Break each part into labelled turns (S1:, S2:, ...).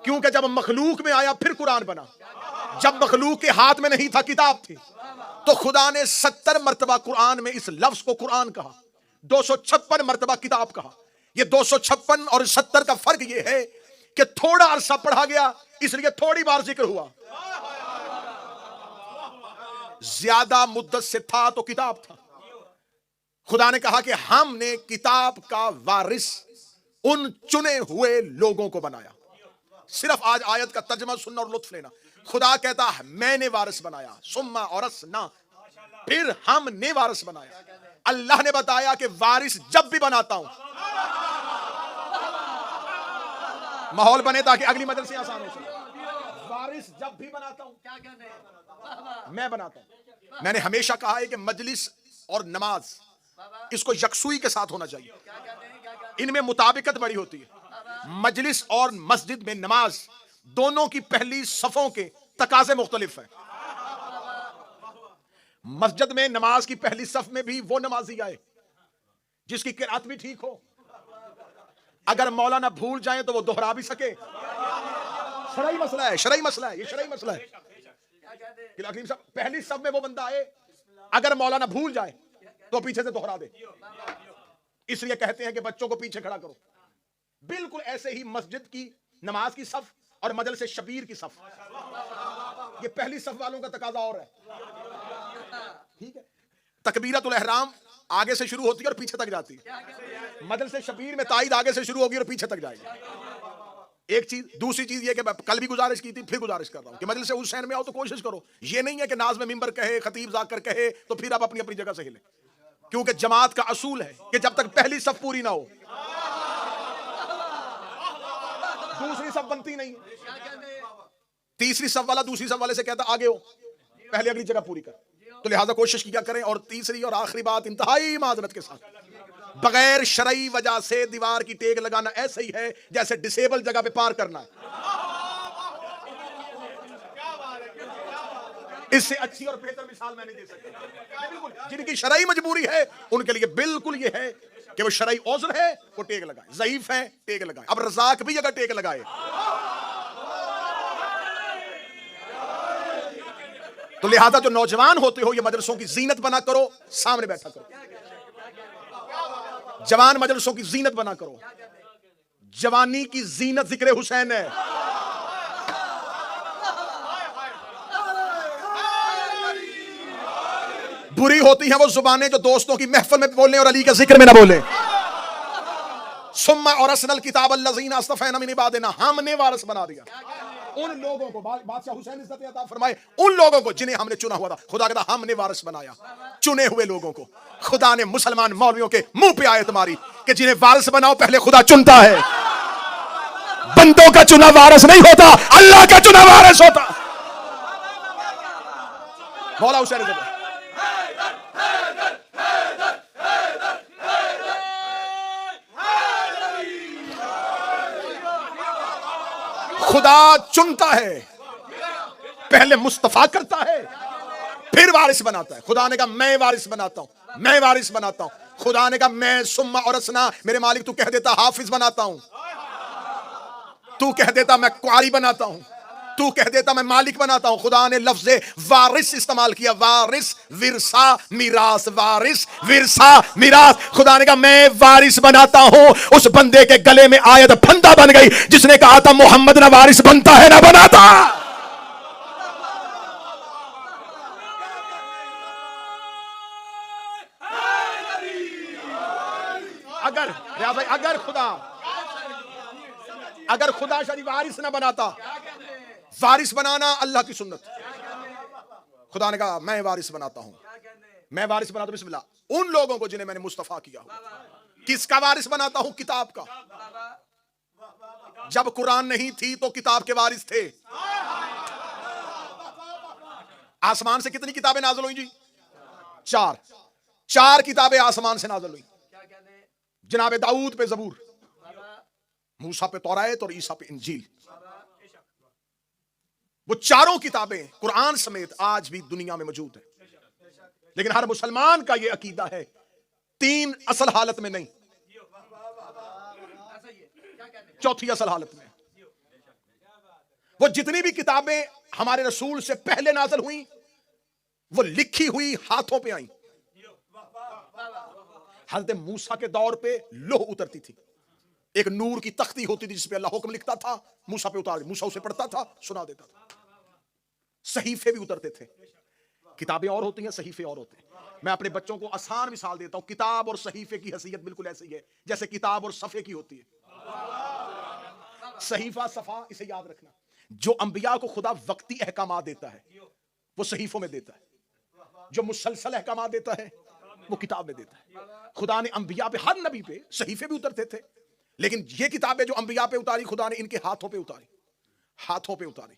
S1: क्योंकि जब मखलूक में आया फिर कुरान बना। जब मखलूक के हाथ में नहीं था, किताब थी, तो खुदा ने 70 मरतबा कुरान में इस लफ्ज को कुरान कहा, 256 मरतबा किताब कहा। ये 256 और 70 का फर्क ये है कि थोड़ा अरसा पढ़ा गया इसलिए थोड़ी बार जिक्र हुआ, ज्यादा मुद्दत से था तो किताब था। खुदा ने कहा कि हमने किताब का वारिस उन चुने हुए लोगों को बनाया। सिर्फ आज आयत का तर्जमा सुनना और लुत्फ लेना। खुदा कहता है मैंने वारिस बनाया, सुम्मा औरस ना, फिर हमने वारिस बनाया। अल्लाह ने बताया कि वारिस जब भी बनाता हूं, माहौल बने ताकि अगली मदरसे आसान हो सके। वारिस जब भी बनाता हूं, क्या कहते हैं, मैं बनाता हूं। मैंने हमेशा कहा है कि मजलिस और नमाज इसको यकसुई के साथ होना चाहिए, इनमें मुताबिकत बड़ी होती है। मजलिस और मस्जिद में नमाज दोनों की पहली सफों के तकाजे मुख्तलिफ है। मस्जिद में नमाज की पहली सफ में भी वो नमाजी आए जिसकी किरात भी ठीक हो, अगर मौलाना भूल जाए तो वो दोहरा भी सके। शरई मसला है, शरई मसला है, ये शरई मसला है। पहली सफ में वो बंदा आए, अगर मौलाना भूल जाए तो पीछे से दोहरा दे। इसलिए कहते हैं कि बच्चों को पीछे खड़ा करो। बिल्कुल ऐसे ही मस्जिद की नमाज की सफ और मजलिस शबीर की सफ, ये पहली सफ वालों का तकाजा और है, ठीक है। तकबीरतुल एहराम आगे से शुरू होती है और पीछे तक जाती है। मजलिस शबीर में ताईद आगे से शुरू होगी और पीछे तक जाएगी। एक चीज। दूसरी चीज ये कि मैं कल भी गुजारिश की थी, फिर गुजारिश कर रहा हूं कि मजलिस हुसैन में आओ तो कोशिश करो। ये नहीं है कि नाज़ में मिंबर कहे, खतीब जाकर कहे तो फिर आप अपनी अपनी जगह से हिले, क्योंकि जमात का असूल है कि जब तक पहली सफ पूरी ना हो दूसरी सफ बनती नहीं। तीसरी सफ वाला दूसरी सफ वाले से कहता आगे हो, पहले अगली जगह पूरी कर। तो लिहाजा कोशिश किया करें। और तीसरी और आखिरी बात इंतहाई माजरत के साथ, बगैर शरई वजह से दीवार की टेक लगाना ऐसे ही है जैसे डिसेबल जगह पे पार करना है। इससे अच्छी और बेहतर मिसाल मैं नहीं दे सकता। बिल्कुल जिनकी शरई मजबूरी है उनके लिए बिल्कुल ये है कि वो शरई औज़र है वो टेक लगाए, ज़ईफ है टेक लगाए। अब रज़ाक भी अगर टेक लगाए तो लिहाजा जो नौजवान होते हो ये मदरसों की जीनत बना करो, सामने बैठा करो। जवान मदरसों की जीनत बना करो। जवानी की जीनत जिक्र हुसैन है। बुरी होती हैं वो जुबानें जो दोस्तों की महफिल में बोलने और अली के जिक्र में ना बोले। सुम्मा और असनल किताब अल्लज़ीना अस्तफ़ैना मिन इबादिना, हमने वारिस बना दिया उन लोगों को। बादशाह हुसैन इज्जत अता फरमाए उन लोगों को जिन्हें हमने चुना हुआ था। खुदा कहता हमने वारिस बनाया चुने हुए लोगों को। खुदा ने मुसलमान मौलवियों के मुंह पे आयत मारी कि जिन्हें वारिस बनाओ पहले खुदा चुनता है। बंदों का चुना वारिस नहीं होता, अल्लाह का चुना वारिस होता। मौला हुसैन इज्जत खुदा चुनता है, पहले मुस्तफा करता है फिर वारिस बनाता है। खुदा ने कहा मैं वारिस बनाता हूं, मैं वारिस बनाता हूं। खुदा ने कहा मैं सुम्मा और असना, मेरे मालिक तू कह देता हाफिज बनाता हूं, तू कह देता मैं क़ारी बनाता हूं, तू कह देता मैं मालिक बनाता हूं। खुदा ने लफ्ज़े वारिस इस्तेमाल किया, वारिस विरसा मिरास, वारिस विरसा मिरास। खुदा ने कहा मैं वारिस बनाता हूं। उस बंदे के गले में आयत फंदा बन गई जिसने कहा था मोहम्मद ना वारिस बनता है ना बनाता। अगर खुदा शरीफ वारिस ना बनाता, वारिस बनाना अल्लाह की सुन्नत। खुदा ने कहा मैं वारिस बनाता हूं, मैं वारिस बनाता हूं बिस्मिल्लाह उन लोगों को जिन्हें मैंने मुस्तफा किया। किसका वारिस बनाता हूं? किताब का। जब कुरान नहीं थी तो किताब के वारिस थे। आसमान से कितनी किताबें नाज़िल हुई जी? 4 किताबें आसमान से नाज़िल हुई। जनाब दाऊद पे ज़बूर, मूसा पे तौरात और ईसा पे इंजील। वो चारों किताबें कुरान समेत आज भी दुनिया में मौजूद है। लेकिन हर मुसलमान का यह अकीदा है 3 असल हालत में नहीं, 4थी असल हालत में। वो जितनी भी किताबें हमारे रसूल से पहले नाज़िल हुई वो लिखी हुई हाथों पे आई। हज़रत मूसा के दौर पे लोह उतरती थी, एक नूर की तख्ती होती थी जिस पे अल्लाह हुक्म लिखता था, मूसा पे उतार, मूसा उसे पढ़ता था, सुना देता था। सहीफे भी उतरते थे। किताबें और होती हैं, सहीफे और होते हैं। मैं अपने बच्चों को आसान मिसाल देता हूं, किताब और सहीफे की हैसियत बिल्कुल ऐसी है जैसे किताब और सफ़े की होती है। सहीफा सफ़ा, इसे याद रखना। जो अंबिया को खुदा वक्ती अहकामात देता है वो सहीफों में देता है, जो मुसलसल अहकामात देता है वो किताब में देता है। खुदा ने अंबिया पे, हर नबी पे सहीफे भी उतरते थे, लेकिन ये किताबें जो अंबिया पे उतारी खुदा ने इनके हाथों पे उतारी, हाथों पे उतारी।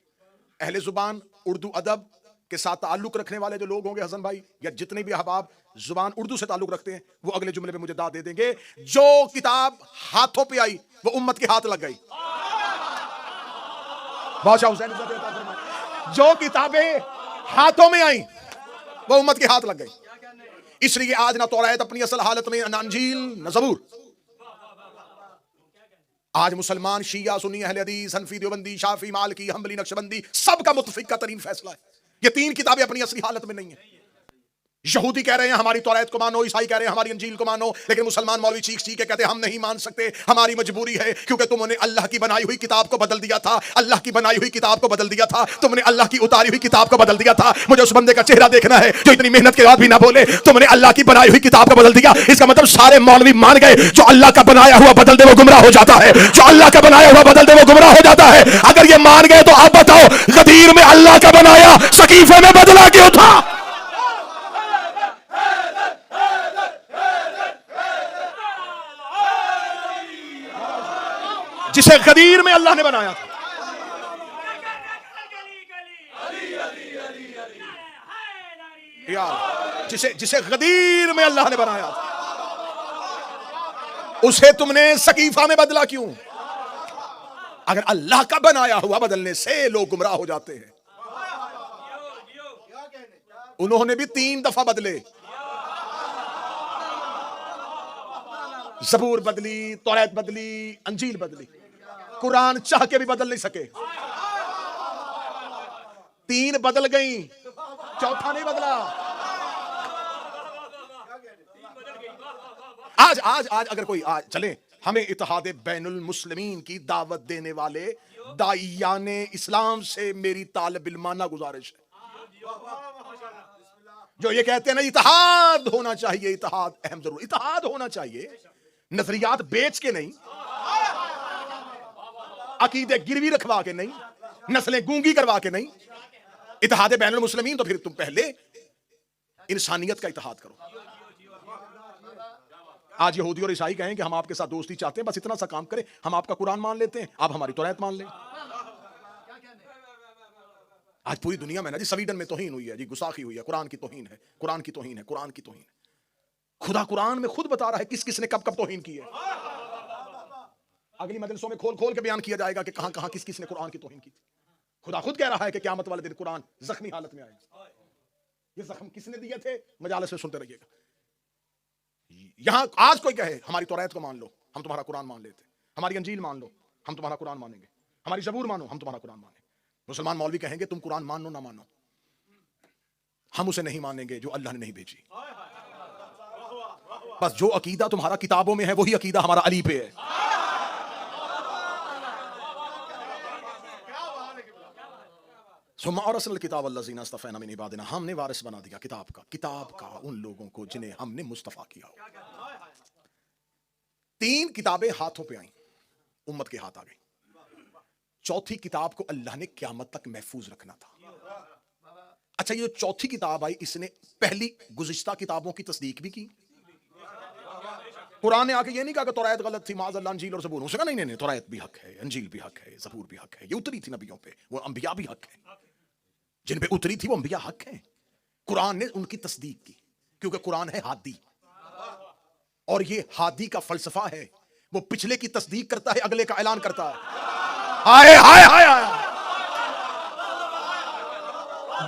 S1: अहले जुबान उर्दू अदब के साथ ताल्लुक रखने वाले जो लोग होंगे हसन भाई, या जितने भी अहबाब जुबान उर्दू से ताल्लुक रखते हैं, वो अगले जुमले पे मुझे दाद दे देंगे। जो किताब हाथों पे आई वो उम्मत के हाथ लग गई। बादशाह हुसैन जो किताबें हाथों में आई वो उम्मत के हाथ लग गई। इसलिए आज ना तौरात अपनी असल हालत में, ना अंजील, ना ज़बूर। आज मुसलमान शिया, सुन्नी, अहले हदीस, हनफी, देवबंदी, शाफी, मालिकी, हम्बली, नक्शबंदी, सबका मुत्तफिक तरीन फैसला है ये तीन किताबें अपनी असली हालत में नहीं है। यहूदी कह रहे हैं हमारी तौरात को मानो, ईसाई कह रहे हैं हमारी अंजील को मानो, लेकिन मुसलमान मौलवी चीख चीख के कहते हैं हम नहीं मान सकते, हमारी मजबूरी है, क्योंकि तुमने अल्लाह की बनाई हुई किताब को बदल दिया था, अल्लाह की बनाई हुई किताब को बदल दिया था, तुमने अल्लाह की उतारी हुई किताब को बदल दिया था। मुझे उस बंदे का चेहरा देखना है जो इतनी मेहनत के बाद भी ना बोले तुमने अल्लाह की बनाई हुई किताब को बदल दिया। इसका मतलब सारे मौलवी मान गए जो अल्लाह का बनाया हुआ बदल दे वो गुमराह हो जाता है, जो अल्लाह का बनाया हुआ बदल दे वो गुमराह हो जाता है। अगर ये मान गए तो आप बताओ गदीर में अल्लाह का बनाया सकीफे में बदला क्यों था? जिसे गदीर में अल्लाह ने बनाया था, यार जिसे गदीर में अल्लाह ने बनाया था उसे तुमने सकीफा में बदला क्यों? अगर अल्लाह का बनाया हुआ बदलने से लोग गुमराह हो जाते हैं। उन्होंने भी 3 दफा बदले, ज़बूर बदली, तौरात बदली, अंजील बदली, कुरान चाह के भी बदल नहीं सके। 3 बदल गई, चौथा नहीं बदला। आज आज आज अगर कोई आज चले, हमें इत्तेहाद बैनुल मुस्लिमीन की दावत देने वाले दाइयाने इस्लाम से मेरी तालिब इल्माना गुजारिश है, जो ये कहते हैं ना इत्तेहाद होना चाहिए, इत्तेहाद अहम जरूर, इत्तेहाद होना चाहिए, नजरियात बेच के नहीं, अकीदे गिरवी रखवा के नहीं, नस्लें गूंगी करवा के नहीं। इत्तेहाद बैनुल मुस्लिमीन तो फिर तुम पहले इंसानियत का इत्तेहाद करो। आज यहूदी और ईसाई कहें कि हम आपके साथ दोस्ती चाहते हैं, बस इतना सा काम करें, हम आपका कुरान मान लेते हैं, आप हमारी तौरात मान लें। आज पूरी दुनिया में ना जी, स्वीडन में तौहीन हुई है जी, गुस्ताखी हुई है, कुरान की तौहीन है, कुरान की तौहीन है, कुरान की तौहीन है। खुदा कुरान में खुद बता रहा है किस किस ने कब कब तौहीन की है। अगली मजलिसों में खोल खोल के बयान किया जाएगा कि कहां कहां किस किस ने कुरान की तौहीन की थी। खुदा खुद कह रहा है कि क़यामत वाले दिन कुरान जख्मी हालत में आएगा। ये जख्म किसने दिए थे, मजालिस में सुनते रहिएगा। यहां आज कोई कहे हमारी तौरात को मान लो, हम तुम्हारा कुरान मान लेते, हमारी अंजील मान लो, हम तुम्हारा कुरान मानेंगे, हमारी ज़बूर मानो, हम तुम्हारा कुरान मानेंगे। मुसलमान मौलवी कहेंगे तुम कुरान मानो ना मानो, हम उसे नहीं मानेंगे जो अल्लाह ने नहीं भेजी। बस जो अकीदा तुम्हारा किताबों में है वही अकीदा हमारा अली पे है। और असल किताब हमने वारिस बना दिया किताब का उन लोगों को जिन्हें हमने मुस्तफा किया। 3 किताबें हाथों पे आई, उम्मत के हाथ आ गई। चौथी किताब को अल्लाह ने क़यामत तक महफूज रखना था। अच्छा, ये जो चौथी किताब आई इसने पहली गुज़िश्ता किताबों की तस्दीक भी की। कुरान ने आके ये नहीं कहा कि तौरात गलत थी, माज़ अल्लाह, अंजील और ज़बूर। उसने कहा नहीं नहीं, तौरात भी हक है, अंजील भी हक है, ज़बूर भी हक है, ये उतरी थी नबियों पे, वो अंबिया भी हक है, जिन पे उतरी थी वो अंबिया हक है। कुरान ने उनकी तस्दीक की क्योंकि कुरान है हादी, और ये हादी का फलसफा है, वो पिछले की तस्दीक करता है, अगले का ऐलान करता है। हाय हाय हाय हाय,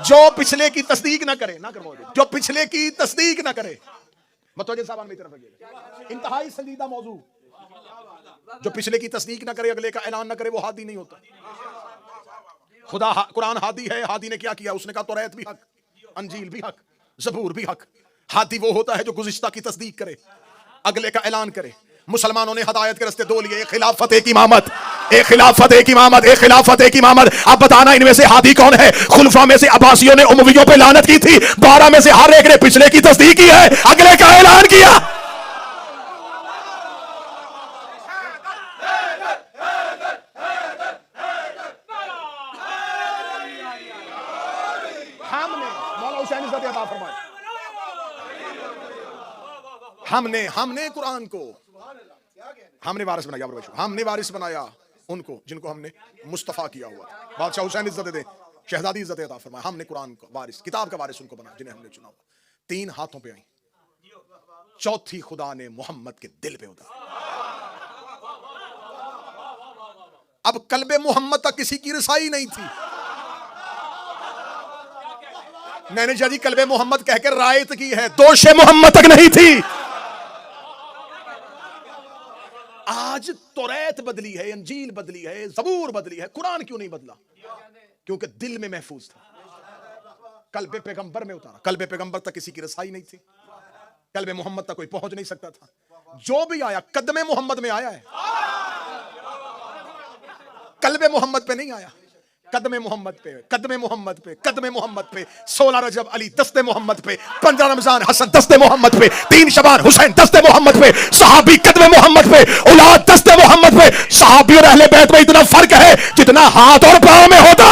S1: जो पिछले की तस्दीक ना करे ना करो, जो पिछले की तस्दीक ना करे, मतवज्जो साहब मेरी तरफ रखिएगा, इंतहाई संजीदा मौजू। जो पिछले की तस्दीक ना करे, अगले का ऐलान ना करे, वो हादी नहीं होता। खुदा कुरान हादी है। हादी ने क्या किया? उसने कहा तौरात भी हक, अंजील भी हक, ज़बूर भी हक। हादी वो होता है जो गुज़िश्ता की तस्दीक करे, अगले का ऐलान करे। मुसलमानों ने हदायत के रास्ते दो लिए, एक खिलाफत एक इमामत, एक खिलाफत एक इमामत, एक खिलाफत एक इमामत। अब बताना इनमें से हादी कौन है? खुलफा में से अब्बासियों ने उमवियों पे लानत की थी, 12 में से हर एक ने पिछले की तस्दीक की है, अगले का ऐलान किया। हमने मौला हुसैन इज़्ज़त अता फरमाए, हमने कुरान को हमने वारिस बनाया, हमने वारिस बनाया उनको जिनको हमने मुस्तफा किया हुआ। बादशाह हुसैन इज्जत दे, शहजादी इज्जत अता फरमाए। हमने कुरान को वारिस, किताब का वारिस उनको बनाया जिन्हें हमने चुना हुआ। 3 हाथों पे आई, चौथी खुदा ने मोहम्मद के दिल पे उतारा। अब कल्बे मोहम्मद तक किसी की रसाई नहीं थी। मैंने जी कल्बे मोहम्मद कहकर रायत की है, दोषे मोहम्मद तक नहीं थी। आज तौरात बदली है, अंजील बदली है, ज़बूर बदली है, कुरान क्यों नहीं बदला? क्योंकि दिल में महफूज था, कल्बे पैगंबर में उतारा। कल्बे पैगंबर तक किसी की रसाई नहीं थी, कल्बे मोहम्मद तक कोई पहुंच नहीं सकता था। जो भी आया कदमे मोहम्मद में आया है, कल्बे मोहम्मद पे नहीं आया। कदमे मोहम्मद पे, कदमे मोहम्मद पे, कदमे मोहम्मद पे। 16 रजब अली दस्ते मोहम्मद पे, 15 रमजान हसन दस्ते मोहम्मद पे, 3 शबान हुसैन दस्ते मोहम्मद पे, सहाबी कदमे मोहम्मद पे, औलाद दस्ते मोहम्मद पे। सहाबी और अहले बैत में इतना फर्क है जितना हाथ और पांव में होता।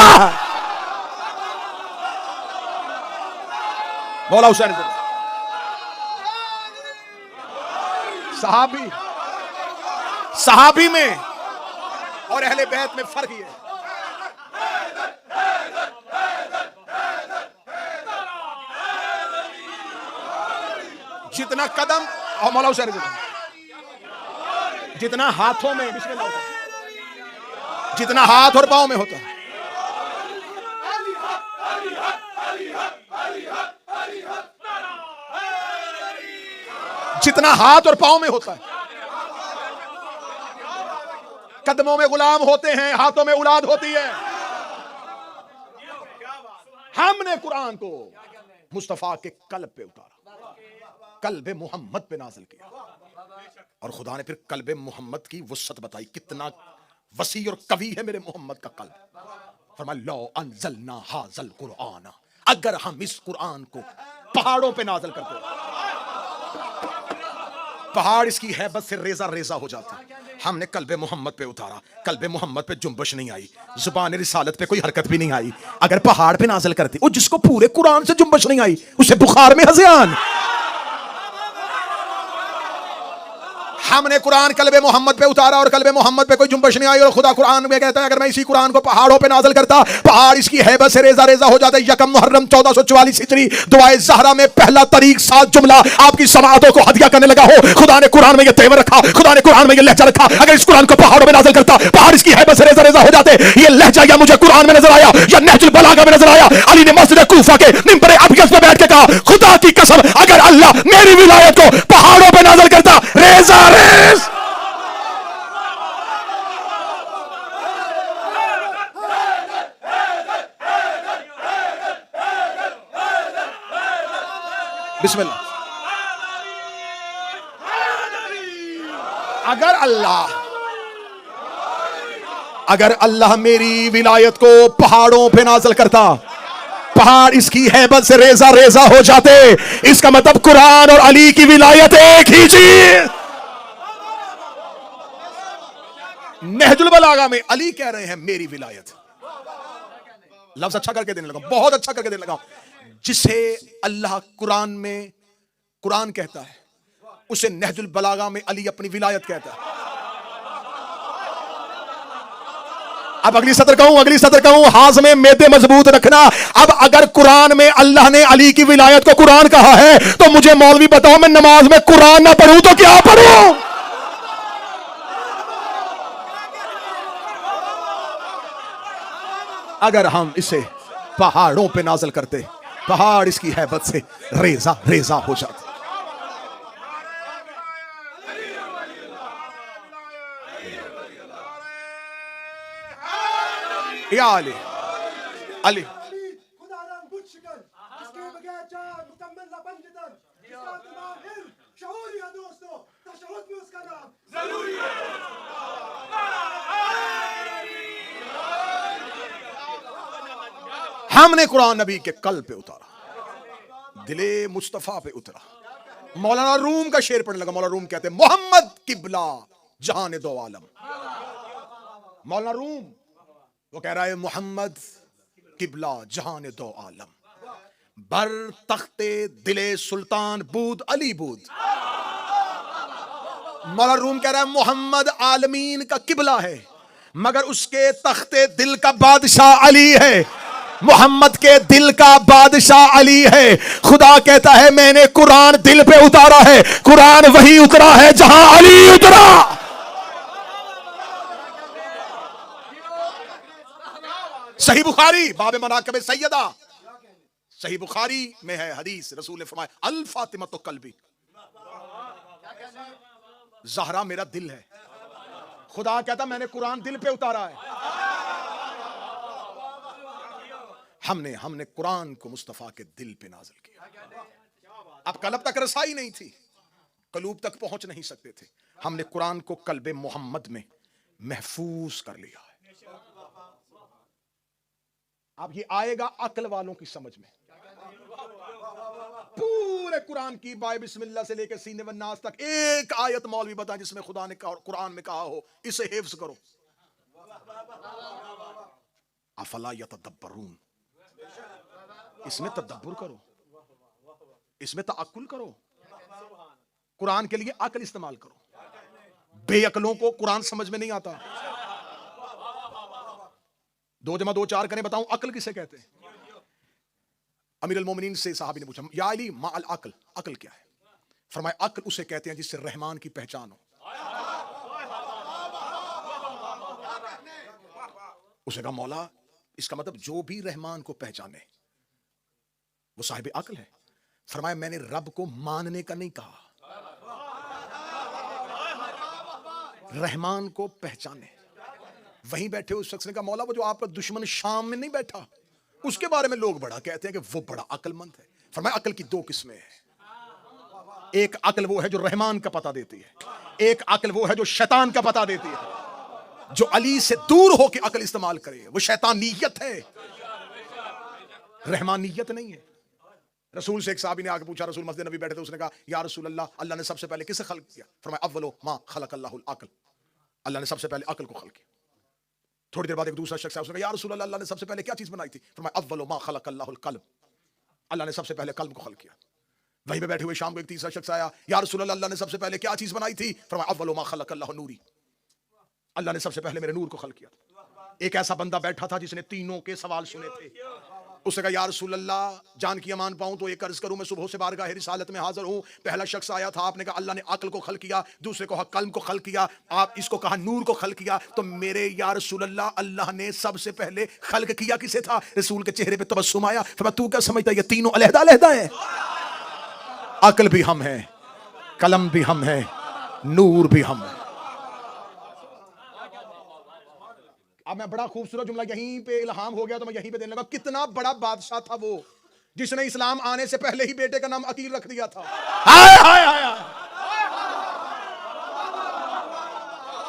S1: मौला हुसैन सहाबी में और अहले बैत में फर्क है। जितना कदम और मौला हुसैन जितना हाथों में बिस्मिल्लाह होता है, जितना हाथ और पांव में होता है, जितना हाथ और पांव में होता है। कदमों में गुलाम होते हैं, हाथों में औलाद होती है। हमने कुरान को मुस्तफा के कल्ब पे उतारा, कल्बे मोहम्मद पे नाज़िल किया। और खुदा ने फिर कल्बे मोहम्मद की वुसअत बताई, कितना वसी और कवी है मेरे मोहम्मद का कल्ब। फरमाया लो अंज़लना हाज़ल कुरआन, अगर हम इस कुरान को पहाड़ों पे नाज़िल करते, पहाड़ इसकी हैबत से रेजा रेजा हो जाते। हमने कल्बे मोहम्मद पे उतारा, कल्बे मोहम्मद पे जुम्बश नहीं आई, जुबान रिसालत पे कोई हरकत भी नहीं आई। अगर पहाड़ पे नाज़िल करती, वो जिसको पूरे कुरान से जुम्बश नहीं आई उसे बुखार में हज़ियान। हमने कुरान कल्बे मोहम्मद पे उतारा और कल्बे मोहम्मद पे कोई जुम्बश नहीं आई। और खुदा कुरान में कहता है अगर मैं इसी कुरान को पहाड़ों पे नाज़िल करता, पहाड़ इसकी हैबत से रेजा रेजा हो जाता। यकम मुहर्रम 1444 हिजरी दुआए ज़हरा में पहला तारीख 7 जुमला आपकी समाअतों को हदिया करने लगा हो। खुदा ने कुरान में ये तेवर रखा, खुदा ने कुरान में ये लहजा रखा। अगर इस कुरान को पहाड़ों में नाज़िल करता, पहाड़ इसकी हैबत से रेजा रेजा हो जाते। ये लहजा या मुझे कुरान में नजर आया या नहजुल बलागा में नजर आया। अली ने मस्जिद कूफा के मिंबर अबयस पे बैठ के कहा खुदा की कसम अगर अल्लाह मेरी विलायत को पहाड़ों पे नाज़िल करता, रेजा रेज। बिस्मिल्लाह। अगर अल्लाह मेरी विलायत को पहाड़ों पे नाज़िल करता, पहाड़ इसकी हैबत से रेजा रेजा हो जाते। इसका मतलब कुरान और अली की विलायत एक ही चीज। नहजुल बलागा में अली कह रहे हैं मेरी विलायत। लफ्ज अच्छा करके देने लगा, बहुत अच्छा करके देने लगा। जिसे अल्लाह कुरान में कुरान कहता है, उसे नहजुल बलागा में अली अपनी विलायत कहता है। अब अगली सतर कहूं, हाथ में मेदे मजबूत रखना। अब अगर कुरान में अल्लाह ने अली की विलायत को कुरान कहा है, तो मुझे मौलवी बताओ मैं नमाज में कुरान ना पढ़ूं तो क्या पढ़ूं? अगर हम इसे पहाड़ों पे नाज़िल करते, पहाड़ इसकी हैबत से रेजा रेजा हो जाते। या अली अली हमने कुरान नबी के कल पे उतारा, दिले मुस्तफा पे उतरा। मौलाना रूम का शेर पढ़ने लगा। मौलाना रूम कहते हैं मोहम्मद किबला जहान दो आलम। मौलाना रूम वो कह रहा है मोहम्मद किबला जहान दो आलम, बर तख्ते दिले सुल्तान बूद अली बूद। मौलाना रूम कह रहा है मोहम्मद आलमीन का किबला है, मगर उसके तख्ते दिल का बादशाह अली है। मोहम्मद के दिल का बादशाह अली है। खुदा कहता है मैंने कुरान दिल पे उतारा है। कुरान वही उतरा है जहां अली उतरा। सही बुखारी बाब मनाक़िब सैयदा, सही बुखारी में है हदीस, रसूल ने फरमाया अल फातिमा तो कल्बी, ज़हरा मेरा दिल है। खुदा कहता मैंने कुरान दिल पे उतारा है। हमने कुरान को मुस्तफा के दिल पे नाज़िल किया। अब कलब तक रसाई नहीं थी, कलूब तक पहुंच नहीं सकते थे। हमने कुरान को कल्बे मोहम्मद में महफूज कर लिया है। अब ये आएगा अक्ल वालों की समझ में। पूरे कुरान की बाय बिस्मिल्लाह से लेकर सीने व नास तक एक आयत मौलवी बता जिसमें खुदा ने कुरान में कहा हो इसे हिफ्ज करो। अफला यतदब्बरून, इसमें तदब्बुर करो, इसमें तअक्कुल करो, कुरान के लिए अक्ल इस्तेमाल करो। बेअक्लों को कुरान समझ में नहीं आता। 2 जमा 2 4 करें, बताऊं अक्ल किसे कहते हैं? अमीर अल मोमिनीन से साहबी ने पूछा या अली मा अल अक्ल, अक्ल क्या है? फरमाया अक्ल उसे कहते हैं जिससे रहमान की पहचान हो। उसे कहा मौला इसका मतलब जो भी रहमान को पहचाने वो साहिब अक्ल है। फरमाया मैंने रब को मानने का नहीं कहा, रहमान को पहचाने। वहीं बैठे उस शख्स ने कहा मौला वो जो आपका दुश्मन शाम में नहीं बैठा उसके बारे में लोग बड़ा कहते हैं कि वो बड़ा अक्लमंद है। फरमाया अक्ल की 2 किस्में हैं। एक अक्ल वो है जो रहमान का पता देती है, एक अक्ल वो है जो शैतान का पता देती है। जो अली से दूर होकर अक्ल इस्तेमाल करे वो शैतानियत है, रहमानियत नहीं है। रसूल से एक साहबी ने आके पूछा, रसूल मस्जिद नबी बैठे थे, उसने कहा या रसूल अल्लाह, अल्लाह ने सबसे पहले किसे खल्क किया? फरमाया अव्वलो मा खलकल्लाहुल अक्ल, अल्लाह ने सबसे पहले अक्ल को खल्क किया। थोड़ी देर बाद एक दूसरा शख्स आया, उसने कहा या रसूल अल्लाह, अल्लाह ने सबसे पहले क्या चीज बनाई थी? फरमाया अव्वलो मा खलकल्लाहुल कल्ब, अल्लाह ने सबसे पहले कल्ब को खल्क किया। वहीं पे बैठे हुए शाम को एक तीसरा शख्स आया, या रसूल अल्लाह, अल्लाह ने सबसे पहले क्या चीज बनाई थी? फरमाया अव्वलो मा खलकल्लाहु नूरी, अल्लाह ने सबसे पहले मेरे नूर को खल्क किया। एक ऐसा बंदा बैठा था जिसने तीनों के सवाल सुने थे। उसने कहा या रसूल अल्लाह, जान की अमान पाऊं तो एक अर्ज करूं, मैं सुबह से बारगाह रिसालत में हाजिर हूं। पहला शख्स आया था, आपने कहा अल्लाह ने अक्ल को खल्क किया, दूसरे को कल्ब को खल्क किया, आप इसको कहा नूर को खल्क किया। तो मेरे या रसूल अल्लाह, अल्लाह ने सबसे पहले खल्क किया किसे था? रसूल के चेहरे पे तबस्सुम आया। फिर तू क्या समझता है ये तीनों अलहदा-अलहदा है? अक्ल भी हम है, कलम भी हम है, नूर भी हम है। अब मैं बड़ा खूबसूरत जुमला यहीं पे इल्हाम हो गया तो मैं यहीं पे देने लगा। कितना बड़ा बादशाह था वो जिसने इस्लाम आने से पहले ही बेटे का नाम अकील रख दिया था। हाय हाय हाय,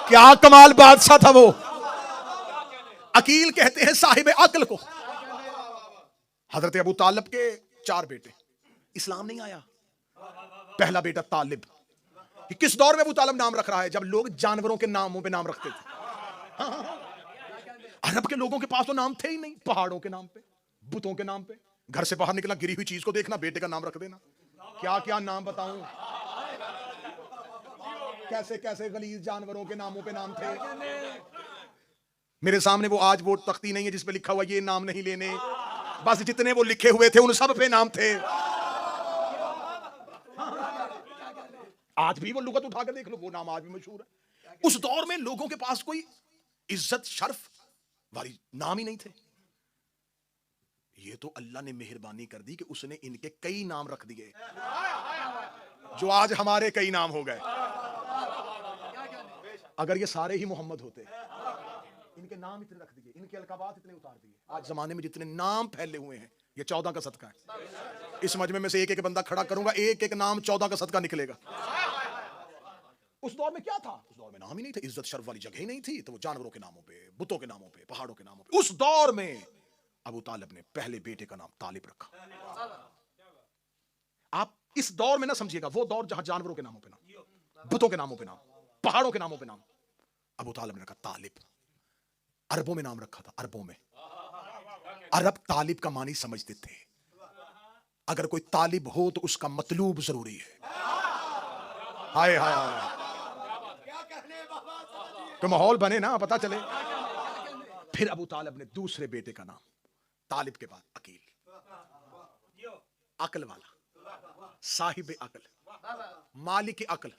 S1: क्या कमाल बादशाह था वो। अकील कहते हैं साहिब अक्ल को। हजरत अबू तालिब के 4 बेटे, इस्लाम नहीं आया। पहला बेटा तालिब। किस दौर में अबू तालिब नाम रख रहा है? जब लोग जानवरों के नामों पे नाम रखते थे। अरब के लोगों के पास तो नाम थे ही नहीं, पहाड़ों के नाम पे, बुतों के नाम पे। घर से बाहर निकला, गिरी हुई चीज को देखना, बेटे का नाम रख देना। क्या क्या नाम बताऊं, कैसे कैसे गलीज जानवरों के नामों पे नाम थे। मेरे सामने वो आज वो तख्ती नहीं है जिस पे लिखा हुआ ये नाम नहीं लेने, बस जितने वो लिखे हुए थे उन सब पे नाम थे। आज भी वो लुगत उठा के देख लो, वो नाम आज भी मशहूर है। उस दौर में लोगों के पास कोई इज्जत शर्फ वाली नाम ही नहीं थे। ये तो अल्लाह ने मेहरबानी कर दी कि उसने इनके कई नाम रख दिए जो आज हमारे कई नाम हो गए। अगर ये सारे ही मोहम्मद होते इनके नाम इतने रख दिए, इनके अलकाबात इतने उतार दिए। आज जमाने में जितने नाम फैले हुए हैं, ये 14 का सदका है। इस मजमे में से एक एक बंदा खड़ा करूंगा, एक एक नाम 14 का सदका निकलेगा। उस दौर में क्या था? उस दौर में नाम ही नहीं था, इज्जत शर्फ वाली जगह ही नहीं थी, तो वो जानवरों के नामों पे, बुतों के नामों पे, पहाड़ों के नामों पे। उस दौर में अबू तालिब ने पहले बेटे का नाम तालिब रखा। आप इस दौर में ना समझिएगा, वो दौर जहां जानवरों के नामों पे नाम, बुतों के नामों पे नाम, पहाड़ों के नामों पे नाम। अबू तालिब ने रखा तालिब। अरबों में नाम रखा था, अरबों में। अरब तालिब का मानी समझते थे। अगर कोई तालिब हो तो उसका मतलूब जरूरी है। हाय हाय हाय, तो माहौल बने ना, पता चले। फिर अबू तालिब ने दूसरे बेटे का नाम, तालिब के बाद अकील, अकल वाला, साहिब अकल, मालिक अकल।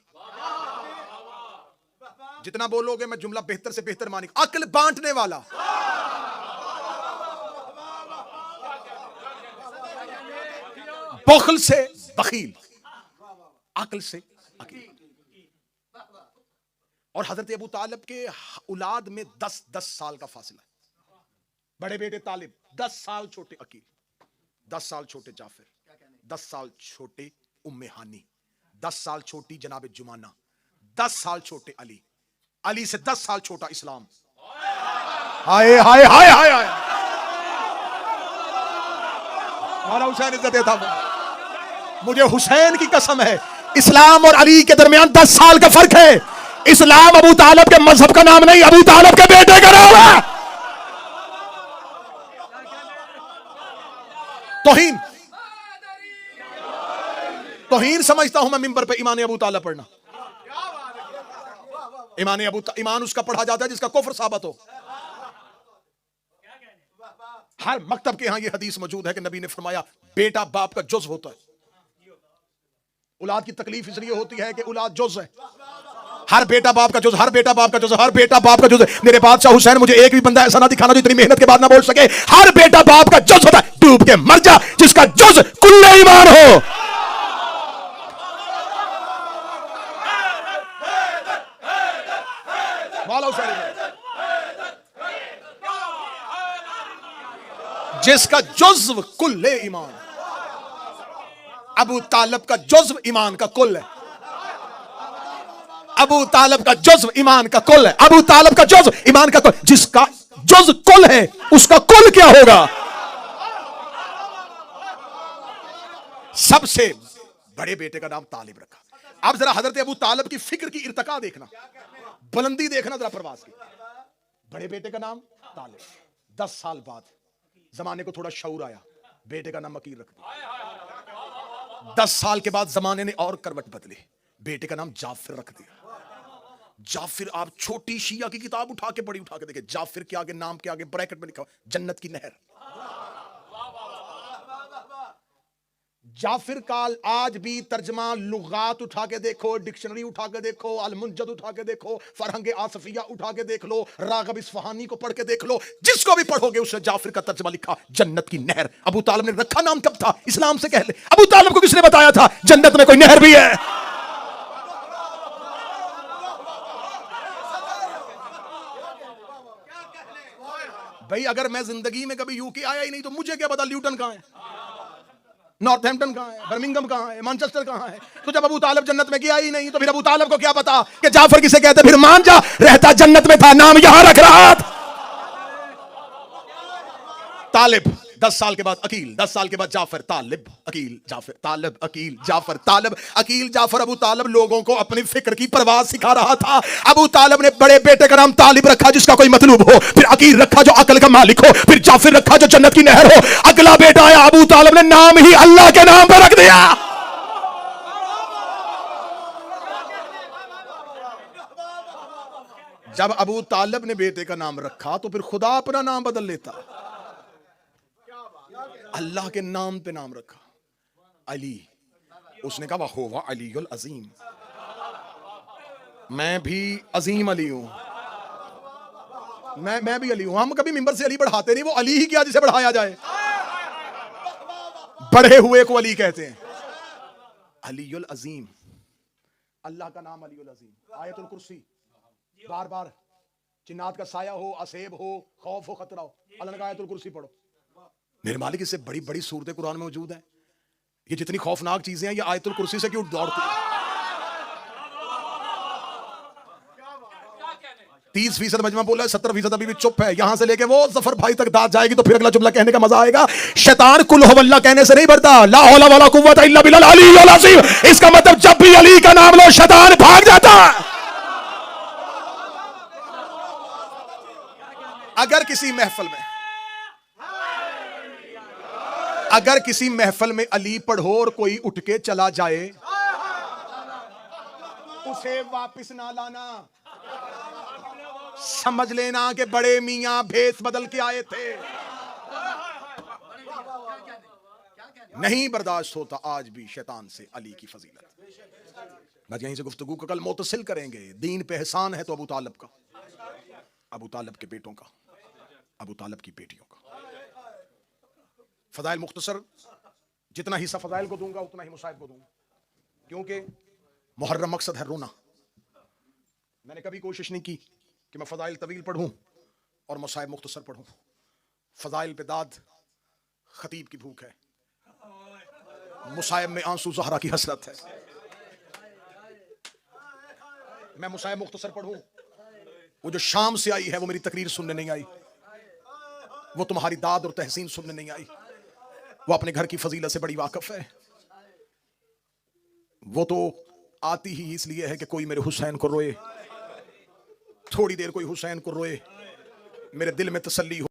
S1: जितना बोलोगे मैं जुमला बेहतर से बेहतर मानी, अकल बांटने वाला। बखल से बखील, अकल से अकील। और हजरत अबू तालिब के औलाद में 10-10 साल का फासला है। बड़े बेटे तालिब 10 साल छोटे अकील, 10 साल छोटे जाफिर, 10 साल छोटे उम्मे हानी, 10 साल छोटी जनाब जुमाना, 10 साल छोटे अली, अली से 10 साल छोटा इस्लाम। हाय हाय हाय हाय हाय, मौला हुसैन इज्जत देता। मुझे हुसैन की कसम है, इस्लाम और अली के दरमियान 10 साल का फर्क है। इस्लाम अबू तालिब के मजहब का नाम नहीं, अबू तालिब के बेटे का नाम है। तौहीन, तौहीन समझता हूं मैं मिंबर पे ईमान अबू तालिब पढ़ना। ईमान उसका पढ़ा जाता है जिसका कुफ्र साबित हो। हर मकतब के यहां यह हदीस मौजूद है कि नबी ने फरमाया बेटा बाप का जुज़ होता है। औलाद की तकलीफ इसलिए होती है कि औलाद जुज़ है। हर बेटा बाप का जुज़, हर बेटा बाप का जुज़, हर बेटा बाप का जुज़। मेरे बादशाह हुसैन, मुझे एक भी बंदा ऐसा ना दिखाना जो इतनी मेहनत के बाद ना बोल सके हर बेटा बाप का जुज़ होता है। डूब के मर जा जिसका जुज़ कुल्ले ईमान हो। जिसका जुज़्व कुल्ले ईमान। अबू तालिब का जुज़्व ईमान का कुल है। अबू तालिब का जुज़्व ईमान का कुल है। अबू तालिब का जुज़्व ईमान का कुल। जिसका जुज़्व कुल है उसका कुल क्या होगा? सबसे बड़े बेटे का नाम तालिब रखा। अब जरा हजरत अबू तालिब की फिक्र की इर्तिका देखना, बुलंदी देखना जरा प्रवास की। बड़े बेटे का नाम तालिब, 10 साल बाद जमाने को थोड़ा शऊर आया, बेटे का नाम अकील रख दिया। 10 साल के बाद जमाने ने और करवट बदली, बेटे का नाम जाफिर रख दिया। जाफिर, आप छोटी शिया की किताब उठा के बड़ी उठा के देखे, जाफिर के आगे नाम के आगे ब्रैकेट में लिखा जन्नत की नहर। जाफिर का आज भी तर्जमा लुगात उठा के देखो, डिक्शनरी उठा के देखो, अल-मुंजद उठा के देखो, फरहंग आसफिया उठा के देख लो, राग़िब इस्फ़हानी को पढ़ के देख लो, जिसको भी पढ़ोगे उसने जाफिर का तर्जमा लिखा जन्नत की नहर। अबू तालिब ने रखा नाम कब था? इस्लाम से पहले। अबू तालिब को किसने बताया था जन्नत में कोई नहर भी है? भाई अगर मैं जिंदगी में कभी यूके आया ही नहीं तो मुझे क्या पता ल्यूटन कहां है, नॉर्थहैम्पटन कहां है, बर्मिंघम कहां है, मैनचेस्टर कहां है। तो जब अबू तालिब जन्नत में गया ही नहीं तो फिर अबू तालिब को क्या पता कि जाफर किसे कहते? फिर मान जा, रहता जन्नत में था, नाम यहां रख रहा था। तालिब 10 साल के बाद अकील, 10 साल के बाद जाफर, तालिब अकील जाफर, तालिब अकील जाफर, तालिब अकील जाफर। अबू तालिब लोगों को अपनी फिक्र की परवाह सिखा रहा था। अबू तालिब ने बड़े बेटे का नाम तालिब रखा जिसका कोई मतलूब हो, फिर अकील रखा जो अकल का मालिक हो, फिर जाफिर रखा जो जन्नत की नहर हो। अगला बेटा आया, अबू तालिब ने नाम ही अल्लाह के नाम पर रख दिया। जब अबू तालिब ने बेटे का नाम रखा तो फिर खुदा अपना नाम बदल लेता, अल्लाह के नाम पे नाम रखा अली। उसने कहा हुवा अलीयुल अजीम, मैं भी अजीम अली हूं, मैं भी अली हूं। हम कभी मिंबर से अली बढ़ाते नहीं, वो अली ही क्या जिसे बढ़ाया जाए। बढ़े हुए को अली कहते हैं। अलीयुल अजीम, अल्लाह का नाम अलीयुल अजीम। आयतुल कुर्सी बार बार जिन्नात का साया हो, असेब हो, खौफ हो, खतरा हो, अल्लाह ने कहा आयतुल कुर्सी पढ़ो। मेरे मालिक इससे बड़ी बड़ी सूरतें कुरान में मौजूद हैं। ये जितनी खौफनाक चीजें हैं, ये आयतुल कुर्सी से क्यों दौड़ती है? 30% मजमा बोला है, 70% अभी भी चुप है। यहां से लेके वो जफर भाई तक दाद जाएगी तो फिर अगला जुमला कहने का मजा आएगा। शैतान कुल हुवल्लाह कहने से नहीं बढ़ता, ला हौला वला कुव्वता इल्ला बिल्लाह अलीयुल अज़ीम। इसका मतलब जब भी अली का नाम लो शैतान भाग जाता है। अगर किसी महफिल में अली पढ़ो और कोई उठ के चला जाए, उसे वापस ना लाना। समझ लेना कि बड़े मियां भेस बदल के आए थे। नहीं बर्दाश्त होता आज भी शैतान से अली की फजीलत। बस यहीं से गुफ्तगू का कल मुतसिल करेंगे। दीन पे एहसान है तो अबू तालिब का, अबू तालिब के बेटों का, अबू तालिब की बेटियों का। फजाइल मुख्तसर, जितना हिस्सा फजाइल को दूंगा उतना ही मुसाहिब को दूंगा, क्योंकि मुहर्रम मकसद है रोना। मैंने कभी कोशिश नहीं की कि मैं फजाइल तवील पढ़ूं और मुसाहिब मुख्तसर पढ़ूं। फजाइल पे दाद खतीब की भूख है, मुसाहिब में आंसू ज़हरा की हसरत है। मैं मुसाहिब मुख्तसर पढ़ूं, वो जो शाम से आई है वो मेरी तकरीर सुनने नहीं आई, वो तुम्हारी दाद और तहसीन सुनने नहीं आई, वो अपने घर की फजीलत से बड़ी वाकिफ है। वो तो आती ही इसलिए है कि कोई मेरे हुसैन को रोए, थोड़ी देर कोई हुसैन को रोए, मेरे दिल में तसल्ली हो।